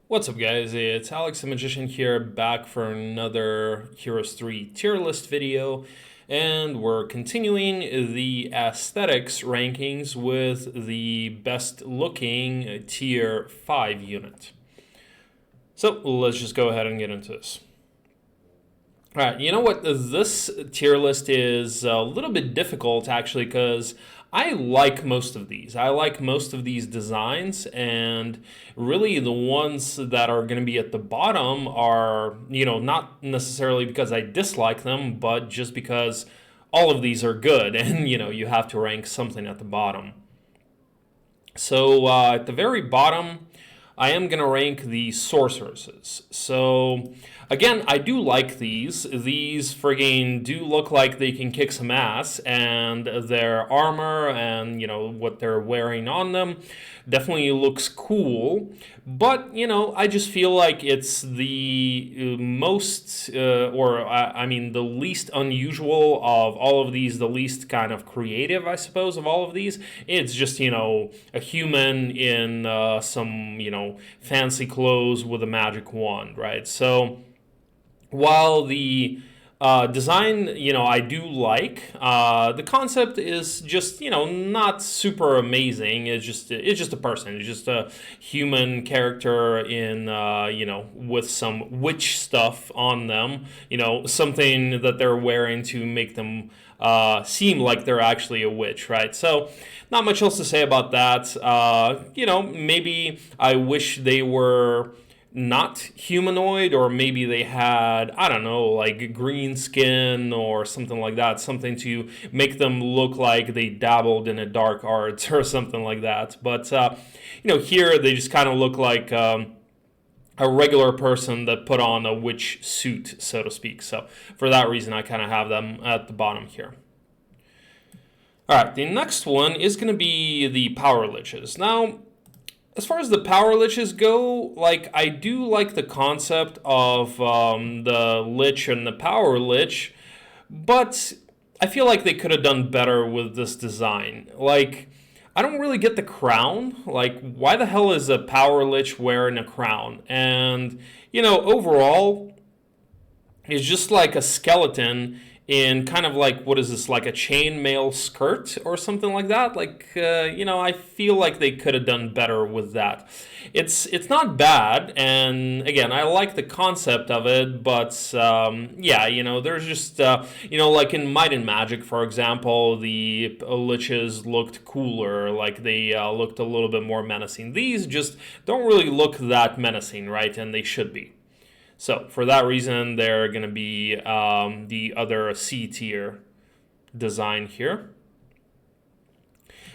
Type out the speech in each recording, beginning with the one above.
What's up, guys? It's Alex the Magician here, back for another Heroes 3 tier list video, and we're continuing the aesthetics rankings with the best looking tier 5 unit. So let's just go ahead and get into this. Alright, you know what? This tier list is a little bit difficult actually because I like most of these. I like most of these designs, and really the ones that are going to be at the bottom are, not necessarily because I dislike them, but just because all of these are good, and, you have to rank something at the bottom. So at the very bottom, I am going to rank the sorceresses. So again, I do like these. These friggin' do look like they can kick some ass, and their armor and, what they're wearing on them definitely looks cool. But, I just feel like it's the most, the least unusual of all of these, the least kind of creative, I suppose, of all of these. It's just, a human in some, fancy clothes with a magic wand, right? So while the design, I do like. The concept is just, not super amazing. It's just a person. It's just a human character in, with some witch stuff on them. Something that they're wearing to make them seem like they're actually a witch, right? So, not much else to say about that. Maybe I wish they were not humanoid, or maybe they had, I don't know, like green skin or something like that, something to make them look like they dabbled in a dark arts or something like that. But here they just kind of look like a regular person that put on a witch suit, so to speak. So for that reason, I kind of have them at the bottom here. All right, the next one is going to be the Power Liches. Now, as far as the Power Liches go, I do like the concept of the Lich and the Power Lich, but I feel like they could have done better with this design. I don't really get the crown. Why the hell is a Power Lich wearing a crown? And, overall, it's just like a skeleton in kind of what is this, like a chainmail skirt or something like that. I feel like they could have done better with that. It's not bad, and again, I like the concept of it, but there's just like in Might and Magic, for example, the liches looked cooler, like they looked a little bit more menacing. These just don't really look that menacing, right? And they should be. So for that reason, they're going to be the other C tier design here.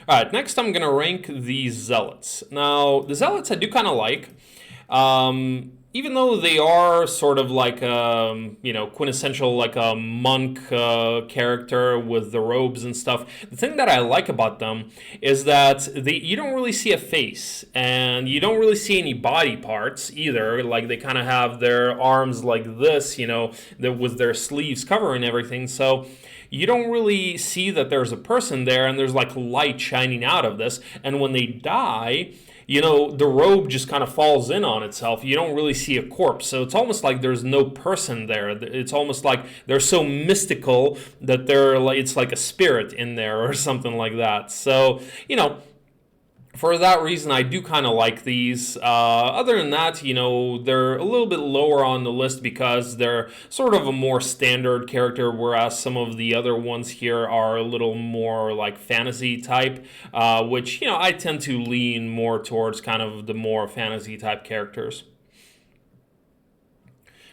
All right, next I'm going to rank the Zealots. Now, the Zealots I do kind of like. Even though they are sort of like quintessential, like a monk character with the robes and stuff, the thing that I like about them is that you don't really see a face, and you don't really see any body parts either. Like, they kind of have their arms like this, with their sleeves covering everything. So you don't really see that there's a person there, and there's like light shining out of this. And when they die, the robe just kind of falls in on itself. You don't really see a corpse. So it's almost like there's no person there. It's almost like they're so mystical that it's like a spirit in there or something like that. So, for that reason, I do kind of like these. Other than that, they're a little bit lower on the list because they're sort of a more standard character, whereas some of the other ones here are a little more like fantasy type, which, I tend to lean more towards kind of the more fantasy type characters.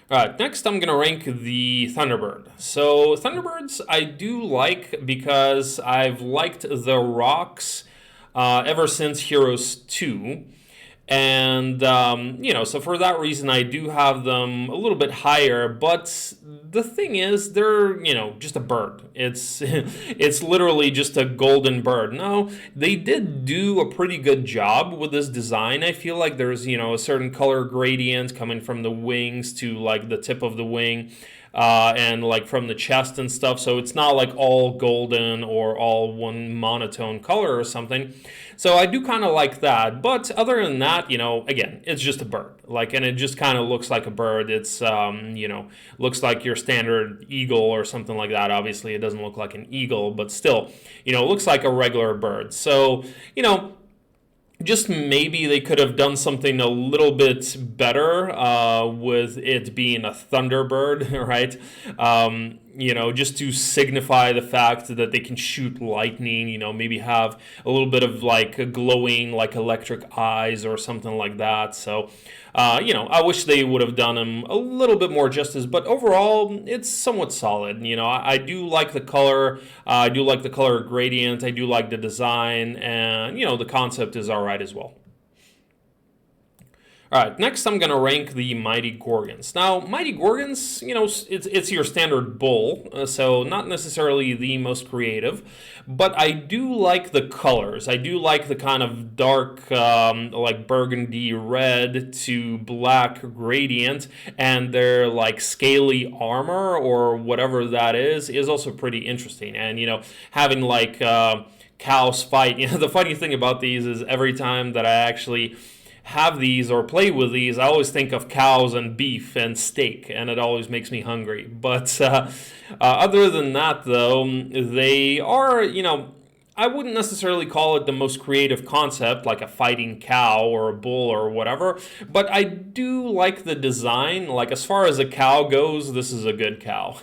All right, next I'm going to rank the Thunderbird. So Thunderbirds I do like because I've liked the rocks ever since Heroes 2. And, so for that reason, I do have them a little bit higher. But the thing is, they're, just a bird. It's it's literally just a golden bird. Now, they did do a pretty good job with this design. I feel like there's, a certain color gradient coming from the wings to, like, the tip of the wing. and like from the chest and stuff. So it's not like all golden or all one monotone color or something. So I do kind of like that. But other than that, again, it's just a bird. Like, and it just kind of looks like a bird. It's, looks like your standard eagle or something like that. Obviously, it doesn't look like an eagle, but still, it looks like a regular bird. So, just maybe they could have done something a little bit better with it being a Thunderbird, right? Just to signify the fact that they can shoot lightning, maybe have a little bit of like a glowing, like electric eyes or something like that. So, I wish they would have done them a little bit more justice, but overall, it's somewhat solid. I do like the color. I do like the color gradient. I do like the design, and, the concept is all right as well. All right, next I'm going to rank the Mighty Gorgons. Now, Mighty Gorgons, it's your standard bull, so not necessarily the most creative, but I do like the colors. I do like the kind of dark, like burgundy red to black gradient, and their like scaly armor or whatever that is also pretty interesting. And, having like cows fight, the funny thing about these is every time that I actually have these or play with these, I always think of cows and beef and steak, and it always makes me hungry. But other than that, though, they are, I wouldn't necessarily call it the most creative concept, like a fighting cow or a bull or whatever, but I do like the design. Like, as far as a cow goes, this is a good cow.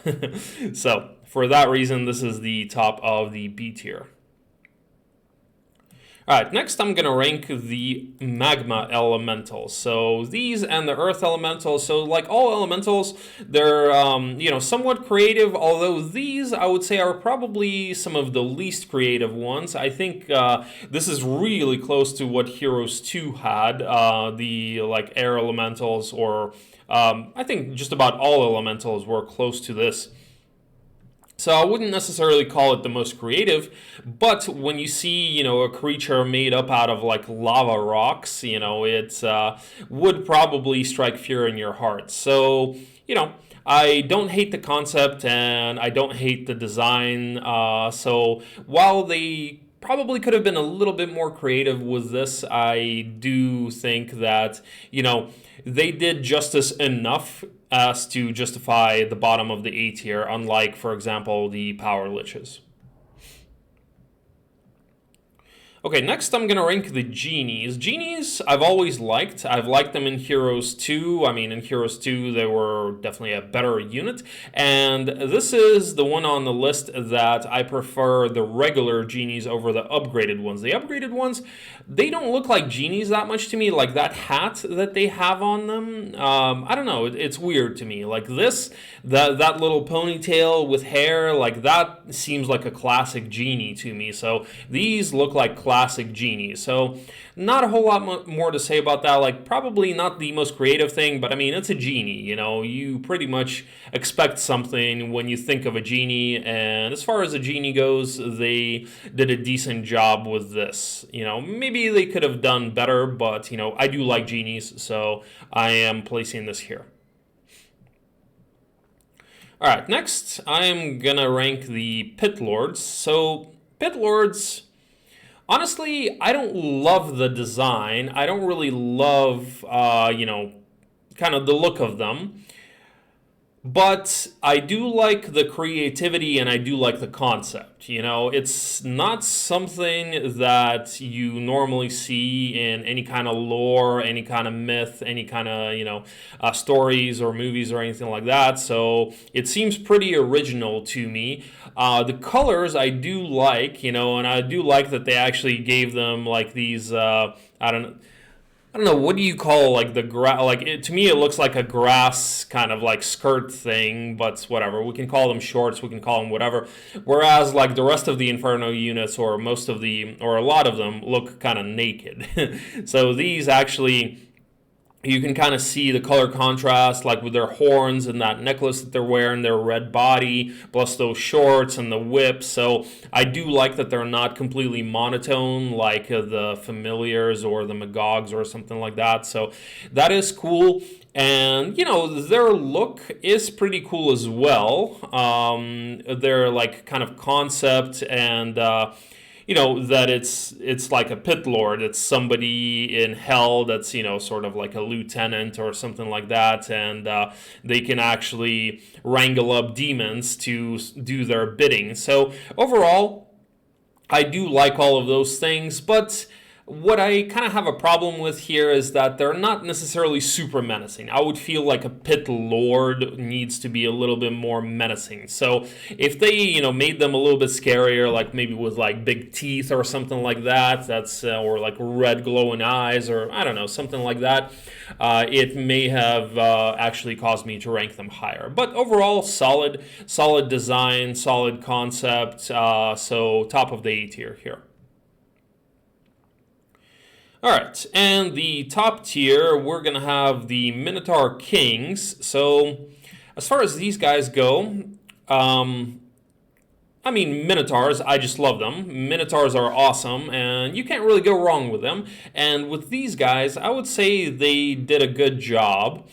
So, for that reason, this is the top of the B tier. All right, next I'm going to rank the Magma Elementals. So these and the Earth Elementals, so like all Elementals, they're, somewhat creative, although these, I would say, are probably some of the least creative ones. I think this is really close to what Heroes 2 had, the, like, Air Elementals, or I think just about all Elementals were close to this. So I wouldn't necessarily call it the most creative, but when you see, a creature made up out of like lava rocks, it would probably strike fear in your heart. So, I don't hate the concept and I don't hate the design. So while they probably could have been a little bit more creative with this, I do think that, they did justice enough as to justify the bottom of the A tier, unlike, for example, the Power Liches. Okay, next I'm going to rank the Genies. Genies, I've always liked. I've liked them in Heroes 2. I mean, in Heroes 2, they were definitely a better unit. And this is the one on the list that I prefer the regular Genies over the upgraded ones. The upgraded ones, they don't look like Genies that much to me. Like that hat that they have on them, I don't know. It's weird to me. Like this, that little ponytail with hair, like that seems like a classic Genie to me. So these look like classic Genies. So not a whole lot more to say about that. Like, probably not the most creative thing, but I mean, it's a Genie, you pretty much expect something when you think of a Genie, and as far as a Genie goes, they did a decent job with this. Maybe they could have done better, but I do like Genies, so I am placing this here. All right, next I'm gonna rank the Pit Lords. So Pit Lords, honestly, I don't love the design. I don't really love, kind of the look of them. But I do like the creativity and I do like the concept. It's not something that you normally see in any kind of lore, any kind of myth, any kind of, stories or movies or anything like that. So it seems pretty original to me. The colors I do like, and I do like that they actually gave them like these, I don't know, what do you call like the grass? Like, to me, it looks like a grass kind of like skirt thing, but whatever. We can call them shorts, we can call them whatever. Whereas like the rest of the Inferno units, or a lot of them, look kind of naked. So these actually you can kind of see the color contrast, like with their horns and that necklace that they're wearing, their red body, plus those shorts and the whip. So I do like that they're not completely monotone like the familiars or the Magogs or something like that. So that is cool. And, you know, their look is pretty cool as well. Their, like, kind of concept and... you know, that it's like a pit lord. It's somebody in hell that's, you know, sort of like a lieutenant or something like that, and they can actually wrangle up demons to do their bidding. So overall, I do like all of those things, but what I kind of have a problem with here is that they're not necessarily super menacing. I would feel like a pit lord needs to be a little bit more menacing. So if they, you know, made them a little bit scarier, like maybe with like big teeth or something like that, that's or like red glowing eyes, or I don't know, something like that, it may have actually caused me to rank them higher. But overall, solid design, solid concept. So top of the A tier here. All right, and the top tier, we're going to have the Minotaur Kings. So as far as these guys go, I mean, Minotaurs, I just love them. Minotaurs are awesome, and you can't really go wrong with them. And with these guys, I would say they did a good job.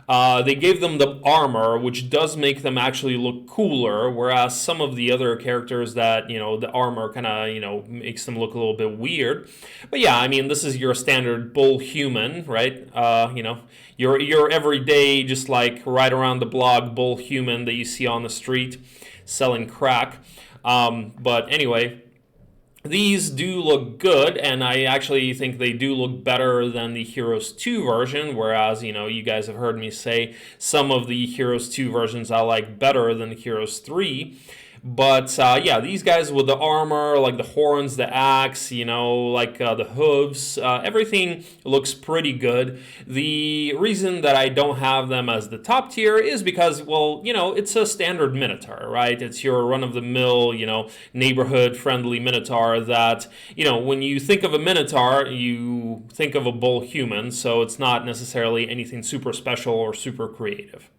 They gave them the armor, which does make them actually look cooler, whereas some of the other characters that, you know, the armor kind of, you know, makes them look a little bit weird. But yeah, I mean, this is your standard bull human, right? You know, your everyday, just like right around the block bull human that you see on the street selling crack. But anyway, these do look good, and I actually think they do look better than the Heroes 2 version, whereas, you know, you guys have heard me say some of the Heroes 2 versions I like better than the Heroes 3. But yeah, these guys with the armor, like the horns, the axe, you know, like the hooves, everything looks pretty good. The reason that I don't have them as the top tier is because, well, you know, it's a standard Minotaur, right? It's your run-of-the-mill, you know, neighborhood-friendly Minotaur that, you know, when you think of a Minotaur, you think of a bull human, so it's not necessarily anything super special or super creative.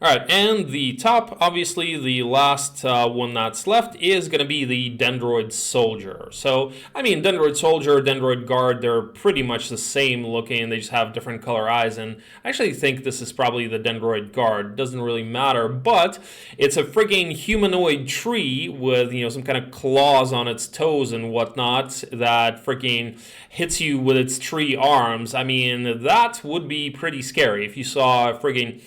All right, and the top, obviously, the last one that's left is going to be the Dendroid Soldier. So, I mean, Dendroid Soldier, Dendroid Guard, they're pretty much the same looking. They just have different color eyes, and I actually think this is probably the Dendroid Guard. Doesn't really matter, but it's a freaking humanoid tree with, you know, some kind of claws on its toes and whatnot that freaking hits you with its tree arms. I mean, that would be pretty scary if you saw a freaking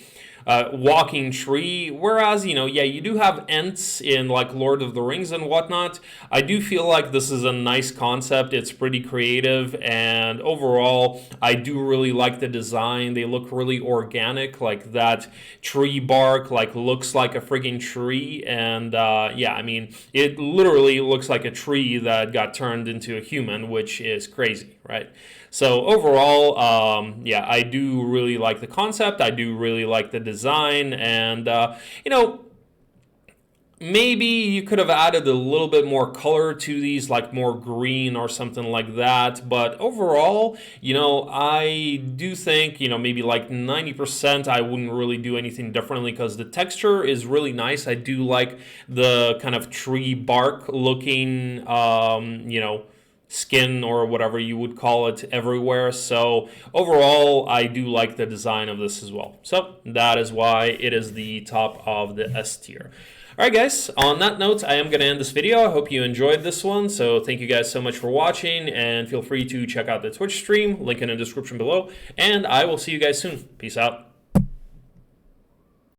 walking tree, whereas, you know, yeah, you do have Ents in like Lord of the Rings and whatnot. I do feel like this is a nice concept. It's pretty creative, and overall, I do really like the design. They look really organic, like that tree bark like looks like a frigging tree, and yeah, I mean, it literally looks like a tree that got turned into a human, which is crazy, right? So overall, yeah, I do really like the concept. I do really like the design, and you know, maybe you could have added a little bit more color to these, like more green or something like that. But overall, you know, I do think, you know, maybe like 90% I wouldn't really do anything differently because the texture is really nice. I do like the kind of tree bark looking, you know, skin or whatever you would call it everywhere. So overall, I do like the design of this as well. So that is why it is the top of the S tier. All right, guys, on that note, I am going to end this video. I hope you enjoyed this one. So thank you guys so much for watching, and feel free to check out the Twitch stream, link in the description below, and I will see you guys soon. Peace out.